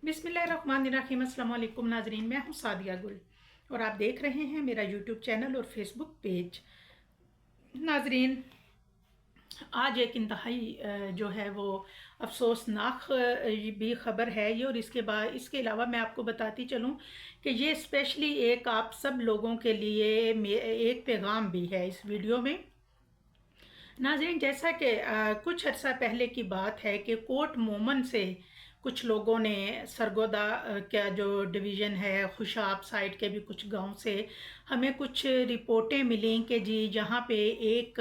बिस्मिल्लाहिर्रहमानिर्रहीम। अस्सलाम वालेकुम नाजरीन, मैं हूँ सादिया गुल और आप देख रहे हैं मेरा यूट्यूब चैनल और फेसबुक पेज। नाजरीन, आज एक इंतहाई जो है वो अफसोसनाक भी ख़बर है ये, और इसके अलावा मैं आपको बताती चलूँ कि ये स्पेशली एक आप सब लोगों के लिए एक पैगाम भी है इस वीडियो में। नाज़रीन, जैसा कि कुछ अर्सा पहले की बात है कि कोट मोमन से कुछ लोगों ने सरगोदा का जो डिवीज़न है, खुशाब साइड के भी कुछ गांव से हमें कुछ रिपोर्टें मिली कि जी यहाँ पे एक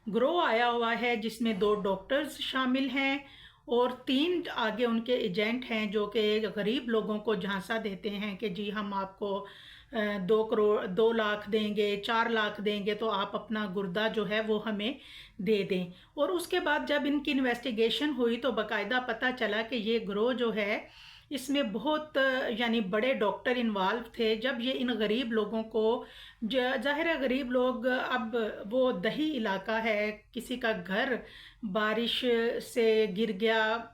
ग्रोह आया हुआ है जिसमें 2 डॉक्टर्स शामिल हैं और 3 आगे उनके एजेंट हैं जो कि गरीब लोगों को झांसा देते हैं कि जी हम आपको 2 लाख देंगे, 4 लाख देंगे तो आप अपना गुर्दा जो है वो हमें दे दें। और उसके बाद जब इनकी इन्वेस्टिगेशन हुई तो बाकायदा पता चला कि ये ग्रोह जो है इसमें बहुत यानी बड़े डॉक्टर इन्वॉल्व थे। जब ये इन गरीब लोगों को, ज़ाहिर है गरीब लोग, अब वो दही इलाका है, किसी का घर बारिश से गिर गया,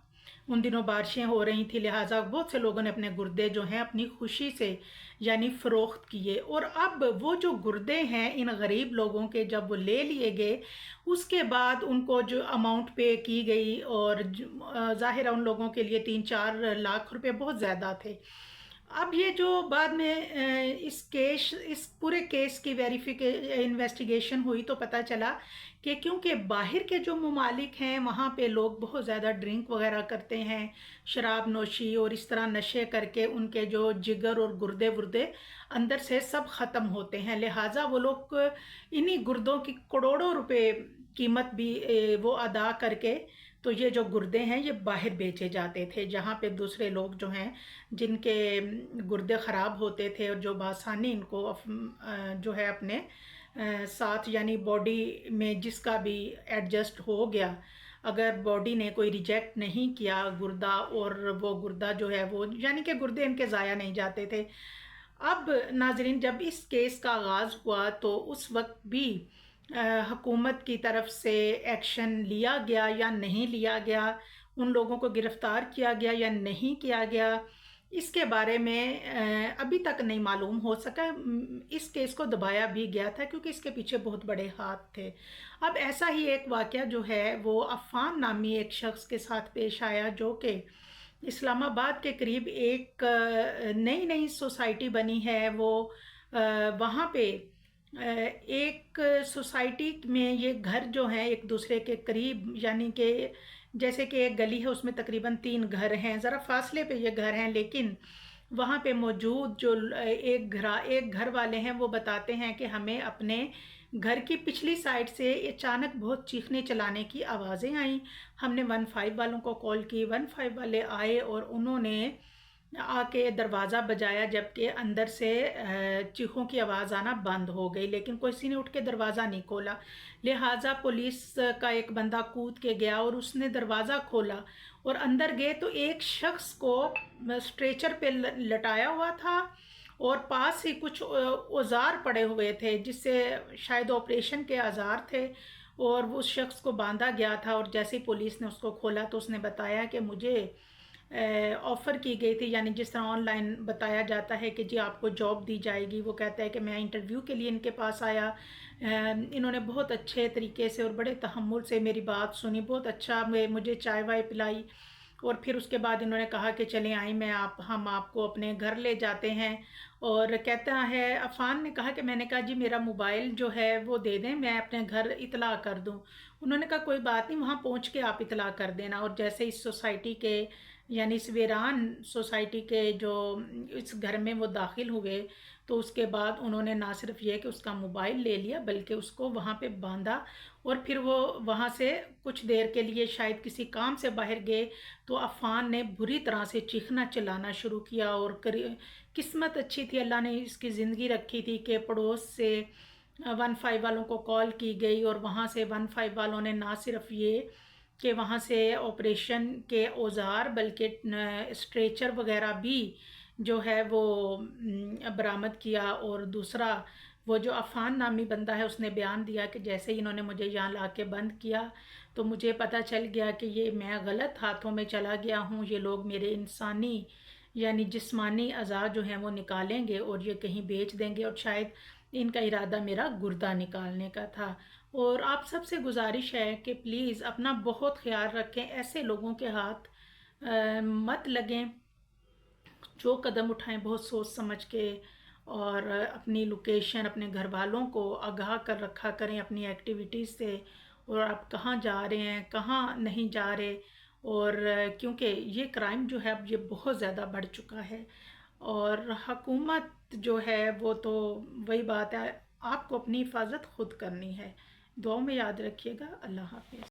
उन दिनों बारिशें हो रही थी, लिहाजा बहुत से लोगों ने अपने गुर्दे जो हैं अपनी खुशी से यानी फ़रोख्त किए। और अब वो जो गुर्दे हैं इन गरीब लोगों के जब वो ले लिए गए, उसके बाद उनको जो अमाउंट पे की गई, और ज़ाहिर है उन लोगों के लिए 3-4 लाख रुपए बहुत ज़्यादा थे। अब ये जो बाद में इस पूरे केस की इन्वेस्टिगेशन हुई तो पता चला कि क्योंकि बाहर के जो ममालिक हैं वहाँ पे लोग बहुत ज़्यादा ड्रिंक वगैरह करते हैं, शराब नोशी, और इस तरह नशे करके उनके जो जिगर और गुर्दे वुर्दे अंदर से सब ख़त्म होते हैं। लिहाजा वो लोग इन्हीं गुर्दों की करोड़ों रुपए कीमत भी वो अदा करके तो ये जो गुर्दे हैं ये बाहर बेचे जाते थे, जहाँ पे दूसरे लोग जो हैं जिनके गुर्दे ख़राब होते थे और जो बासानी इनको जो है अपने साथ यानी बॉडी में जिसका भी एडजस्ट हो गया, अगर बॉडी ने कोई रिजेक्ट नहीं किया गुर्दा, और वो गुर्दा जो है वो यानी कि गुर्दे इनके ज़ाया नहीं जाते थे। अब नाजरीन, जब इस केस का आगाज़ हुआ तो उस वक्त भी हुकूमत की तरफ से एक्शन लिया गया या नहीं लिया गया, उन लोगों को गिरफ्तार किया गया या नहीं किया गया, इसके बारे में अभी तक नहीं मालूम हो सका। इस केस को दबाया भी गया था क्योंकि इसके पीछे बहुत बड़े हाथ थे। अब ऐसा ही एक वाक़या जो है वो अफ़ान नामी एक शख्स के साथ पेश आया, जो कि इस्लामाबाद के करीब एक नई नई सोसाइटी बनी है, वो वहाँ पे एक सोसाइटी में ये घर जो हैं एक दूसरे के करीब, यानी कि जैसे कि एक गली है उसमें तकरीबन 3 घर हैं, ज़रा फासले पे ये घर हैं, लेकिन वहाँ पे मौजूद जो एक घर वाले हैं वो बताते हैं कि हमें अपने घर की पिछली साइड से अचानक बहुत चीखने चलाने की आवाज़ें आई। हमने 15 वालों को कॉल की, 15 वाले आए और उन्होंने आके दरवाज़ा बजाया, जबकि अंदर से चीखों की आवाज़ आना बंद हो गई, लेकिन किसी ने उठ के दरवाज़ा नहीं खोला। लिहाजा पुलिस का एक बंदा कूद के गया और उसने दरवाज़ा खोला और अंदर गए तो एक शख्स को स्ट्रेचर पे लटाया हुआ था और पास ही कुछ औजार पड़े हुए थे जिससे शायद ऑपरेशन के औजार थे, और उस शख्स को बांधा गया था। और जैसे ही पुलिस ने उसको खोला तो उसने बताया कि मुझे ऑफ़र की गई थी, यानी जिस तरह ऑनलाइन बताया जाता है कि जी आपको जॉब दी जाएगी। वो कहता है कि मैं इंटरव्यू के लिए इनके पास आया, इन्होंने बहुत अच्छे तरीके से और बड़े तहम्मुल से मेरी बात सुनी, बहुत अच्छा मुझे चाय वाय पिलाई, और फिर उसके बाद इन्होंने कहा कि चलें आई हम आपको अपने घर ले जाते हैं। और कहता है अफ़ान ने कहा कि मैंने कहा जी मेरा मोबाइल जो है वो दे दें, मैं अपने घर इतला कर दूं। उन्होंने कहा कोई बात नहीं, वहाँ पहुँच के आप इतला कर देना। और जैसे इस सोसाइटी के यानी इस वीरान सोसाइटी के जो इस घर में वो दाखिल हुए तो उसके बाद उन्होंने ना सिर्फ ये कि उसका मोबाइल ले लिया बल्कि उसको वहाँ पे बांधा, और फिर वो वहाँ से कुछ देर के लिए शायद किसी काम से बाहर गए तो अफ़ान ने बुरी तरह से चीखना चिल्लाना शुरू किया। और किस्मत अच्छी थी, अल्लाह ने इसकी ज़िंदगी रखी थी कि पड़ोस से 15 वालों को कॉल की गई और वहाँ से 15 वालों ने ना सिर्फ ये कि वहाँ से ऑपरेशन के औज़ार बल्कि स्ट्रेचर वगैरह भी जो है वो बरामद किया। और दूसरा वो जो अफ़ान नामी बंदा है उसने बयान दिया कि जैसे ही इन्होंने मुझे यहाँ ला के बंद किया तो मुझे पता चल गया कि ये मैं गलत हाथों में चला गया हूँ, ये लोग मेरे इंसानी یعنی جسمانی اعضاء جو ہیں وہ نکالیں گے اور یہ کہیں بیچ دیں گے، اور شاید ان کا ارادہ میرا گردہ نکالنے کا تھا۔ اور آپ سب سے گزارش ہے کہ پلیز اپنا بہت خیال رکھیں، ایسے لوگوں کے ہاتھ مت لگیں، جو قدم اٹھائیں بہت سوچ سمجھ کے، اور اپنی لوکیشن اپنے گھر والوں کو آگاہ کر رکھا کریں اپنی ایکٹیویٹیز سے، اور آپ کہاں جا رہے ہیں کہاں نہیں جا رہے۔ اور کیونکہ یہ کرائم جو ہے اب یہ بہت زیادہ بڑھ چکا ہے، اور حکومت جو ہے وہ تو وہی بات ہے، آپ کو اپنی حفاظت خود کرنی ہے۔ دعاؤں میں یاد رکھیے گا۔ اللہ حافظ۔